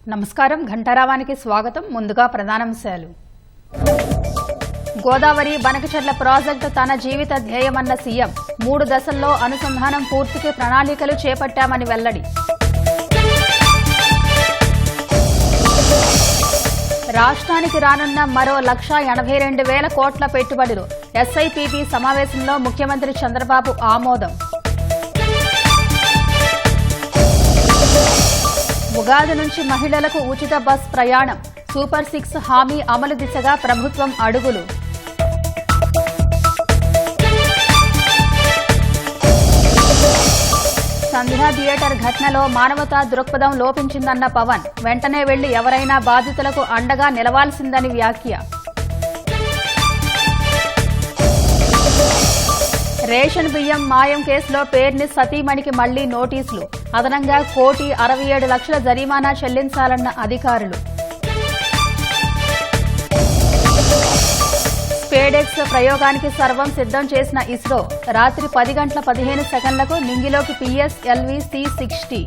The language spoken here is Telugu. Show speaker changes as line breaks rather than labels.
నమస్కారం ఘంటారావానికి స్వాగతం. ముందుగా ప్రధానాంశాలు. గోదావరి బనకచెర్ల ప్రాజెక్టు తన జీవిత ధ్యేయమన్న సీఎం. 3 దశల్లో అనుసంధానం పూర్తికి ప్రణాళికలు చేపట్టామని వెల్లడి. రాష్ట్రానికి రానున్న మరో 1,82,000 కోట్ల పెట్టుబడులు. ఎస్ఐపిబి సమావేశంలో ముఖ్యమంత్రి చంద్రబాబు ఆమోదం. ఉగాది నుంచి మహిళలకు ఉచిత బస్ ప్రయాణం. సూపర్ 6 హామీ అమలు దిశగా ప్రభుత్వం అడుగులు. సంధ్యా థియేటర్ ఘటనలో మానవతా దృక్పథం లోపించిందన్న పవన్. వెంటనే వెళ్లి ఎవరైనా బాధితులకు అండగా నిలవాల్సిందని వ్యాఖ్య. రేషన్ బియ్యం మాయం కేసులో పేర్ని సతీమణికి మళ్లీ నోటీసులు. అదనంగా 1,67,00,000 జరిమానా చెల్లించాలన్న అధికారులు. స్పేడెక్స్ ప్రయోగానికి సర్వం సిద్దం చేసిన ఇస్రో. రాత్రి 10 గంటల 15 సెకండ్లకు నింగిలోకి PSLV C-60.